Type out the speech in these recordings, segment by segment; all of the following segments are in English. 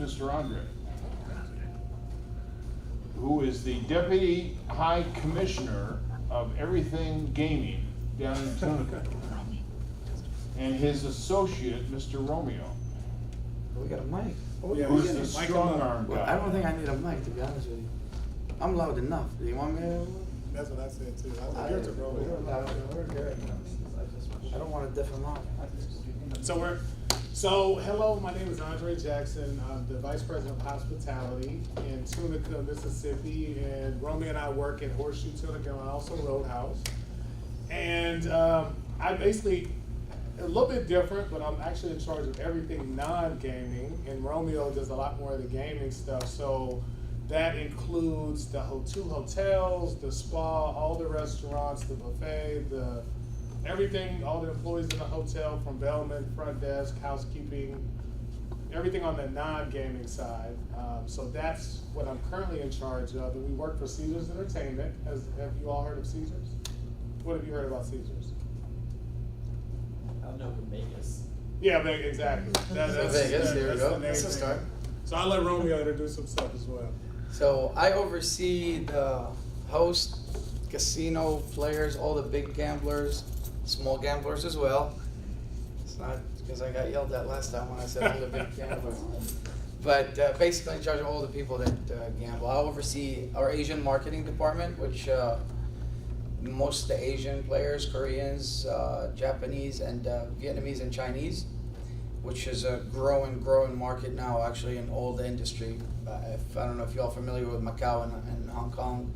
Mr. Andre, who is the Deputy High Commissioner of everything gaming down in Tunica, and his associate, Mr. Romeo, We got a mic. who's the strong arm Well, I guy. don't think I need a mic, to be honest with you. I'm loud enough. Do you want me to? That's what I said too. I said, We're good. I don't want to diff him out. So hello, my name is Andre Jackson. I'm the Vice President of Hospitality in Tunica, Mississippi, and Romeo and I work at Horseshoe Tunica and also Roadhouse. And I basically, a little bit different, but I'm actually in charge of everything non-gaming, and Romeo does a lot more of the gaming stuff. So that includes the two hotels, the spa, all the restaurants, the buffet, everything, all the employees in the hotel, from bellman, front desk, housekeeping, everything on the non-gaming side. So that's what I'm currently in charge of. And we work for Caesars Entertainment. Have you all heard of Caesars? What have you heard about Caesars? I know from Vegas. Yeah, exactly. Vegas, here we that's go. the main That's a thing. start. So I'll let Romeo introduce himself as well. So I oversee the host, casino players, all the big gamblers, small gamblers as well. It's not because I got yelled at last time when I said all the big gamblers. But basically in charge of all the people that gamble. I oversee our Asian marketing department, which most of the Asian players, Koreans, Japanese, and Vietnamese and Chinese, which is a growing market now actually in all the industry. I don't know if you're all familiar with Macau and Hong Kong,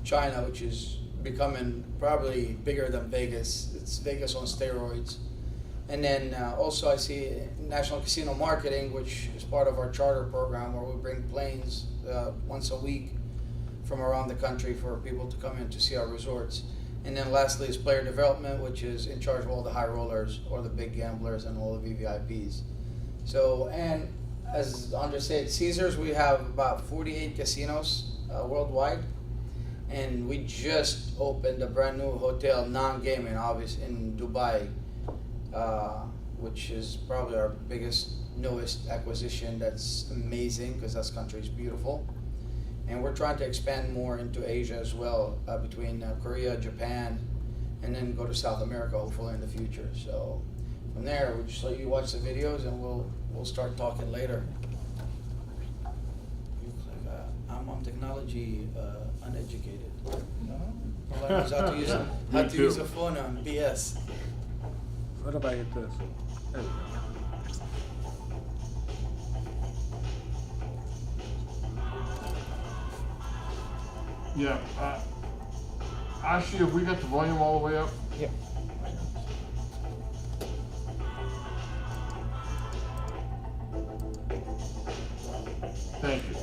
China, which is becoming probably bigger than Vegas. It's Vegas on steroids. And then also I see National Casino Marketing, which is part of our charter program where we bring planes once a week from around the country for people to come in to see our resorts. And then lastly is player development, which is in charge of all the high rollers or the big gamblers and all the VVIPs. So, and as Andre said, Caesars, we have about 48 casinos worldwide. And we just opened a brand new hotel, non-gaming, obviously, in Dubai, which is probably our biggest, newest acquisition. That's amazing because that country is beautiful. And we're trying to expand more into Asia as well, between Korea, Japan, and then go to South America hopefully in the future. So from there, we'll just let you watch the videos and we'll start talking later. I'm on technology uneducated. All I know is how to use a phone on BS. What if I hit this? There we go. Yeah, Ashi, have we got the volume all the way up? Yeah. Thank you.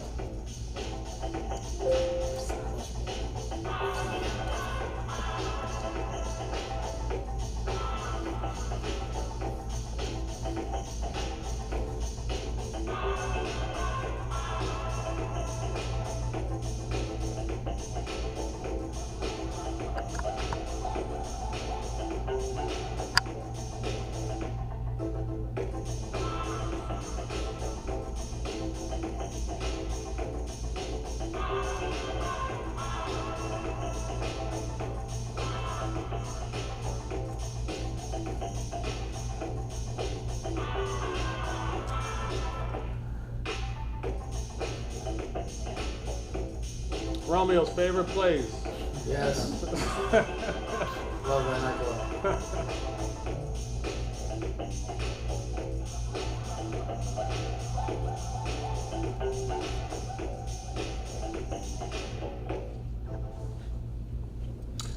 Romeo's favorite place. Yes. Love that.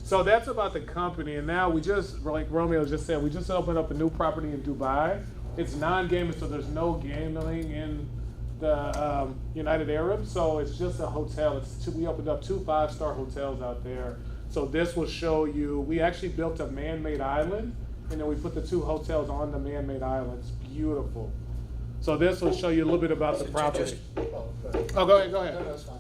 So that's about the company, and now we just, like Romeo just said, we just opened up a new property in Dubai. It's non-gaming, so there's no gambling in the United Arab, so it's just a hotel. We opened up 2 5-star hotels out there. So this will show you, we actually built a man-made island, and then we put the 2 hotels on the man-made island. It's beautiful. So this will show you a little bit about the property. Oh, go ahead. No, that's fine.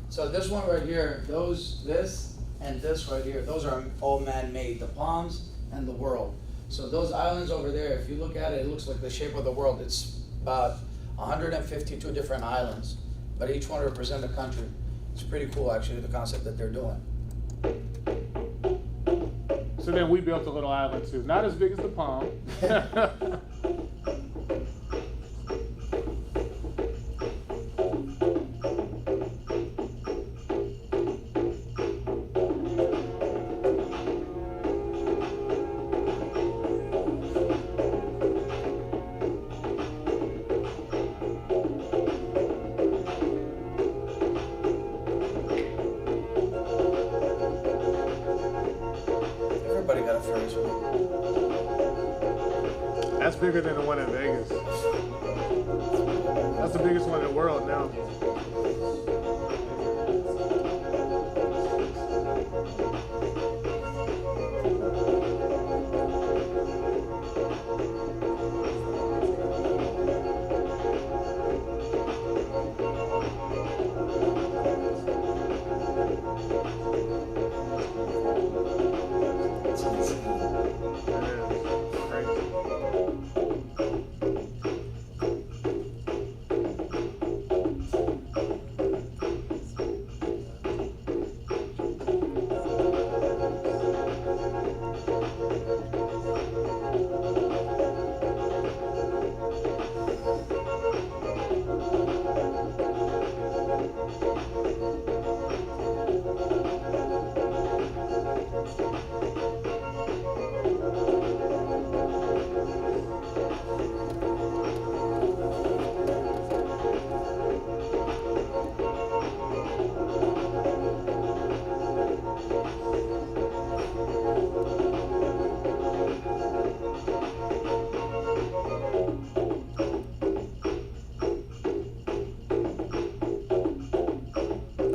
So this one right here, this and this right here, those are all man-made, the palms and the world. So those islands over there, if you look at it, it looks like the shape of the world. It's about 152 different islands, but each one represent a country. It's pretty cool, actually, the concept that they're doing. So then we built a little island too, not as big as the Palm. Everybody got a Ferris wheel. That's bigger than the one in Vegas. That's the biggest one in the world now.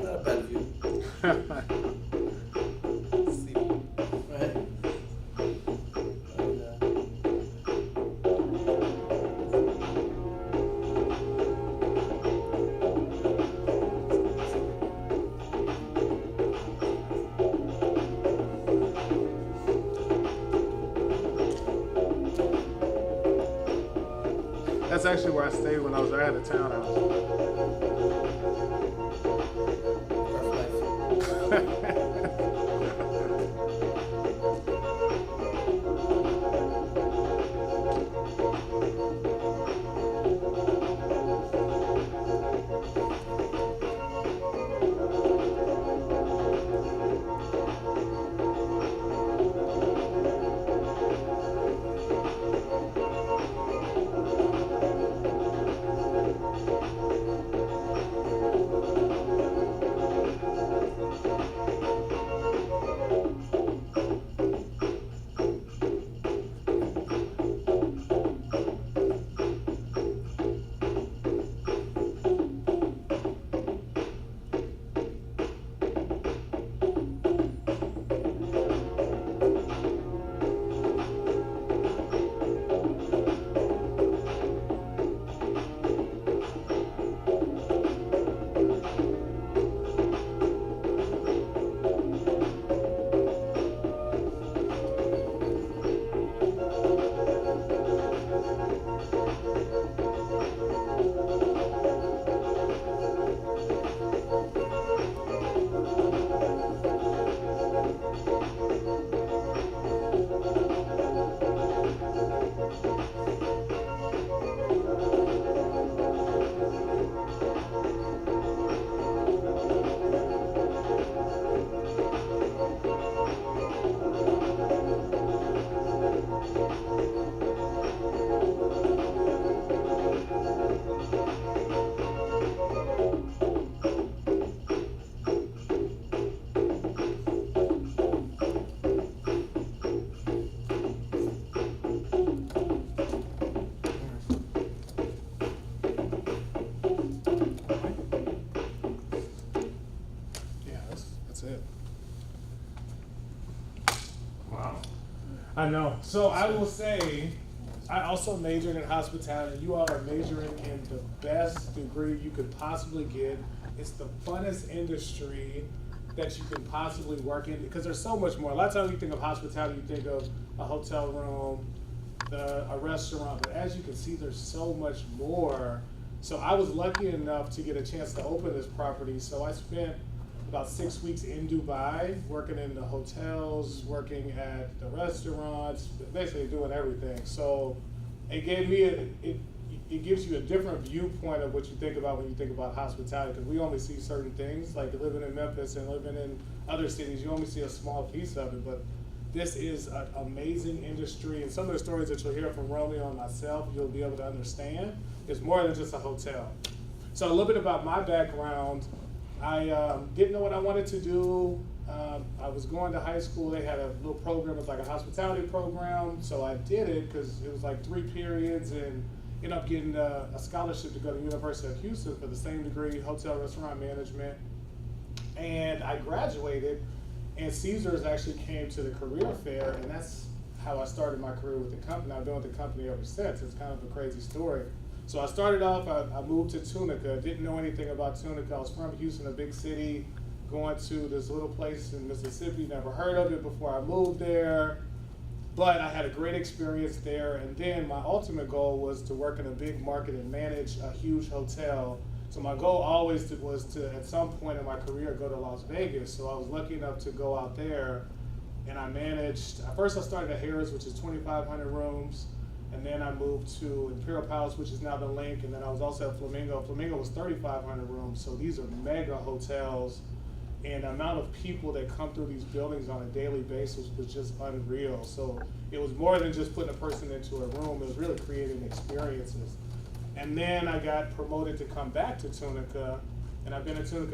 Not a bad view. Right? That's actually where I stayed when I was there. I had a townhouse. Rough life. I know. So I will say, I also majored in hospitality. You all are majoring in the best degree you could possibly get. It's the funnest industry that you can possibly work in because there's so much more. A lot of times you think of hospitality, you think of a hotel room, a restaurant, but as you can see, there's so much more So I was lucky enough to get a chance to open this property. So I spent about 6 weeks in Dubai, working in the hotels, working at the restaurants, basically doing everything. So it gave me it gives you a different viewpoint of what you think about when you think about hospitality, because we only see certain things, like living in Memphis and living in other cities, you only see a small piece of it, but this is an amazing industry, and some of the stories that you'll hear from Romeo and myself, you'll be able to understand. It's more than just a hotel. So a little bit about my background. I didn't know what I wanted to do. I was going to high school. They had a little program, it was like a hospitality program, so I did it because it was like 3 periods, and ended up getting a scholarship to go to the University of Houston for the same degree, hotel restaurant management. And I graduated, and Caesars actually came to the career fair, and that's how I started my career with the company. I've been with the company ever since. It's kind of a crazy story. So I started off, I moved to Tunica, didn't know anything about Tunica. I was from Houston, a big city, going to this little place in Mississippi, never heard of it before I moved there. But I had a great experience there, and then my ultimate goal was to work in a big market and manage a huge hotel. So my goal always was to, at some point in my career, go to Las Vegas. So I was lucky enough to go out there, and I managed, at first I started at Harris, which is 2,500 rooms, and then I moved to Imperial Palace, which is now the Link, and then I was also at Flamingo. Flamingo was 3,500 rooms, so these are mega hotels. And the amount of people that come through these buildings on a daily basis was just unreal. So it was more than just putting a person into a room, it was really creating experiences. And then I got promoted to come back to Tunica, and I've been at Tunica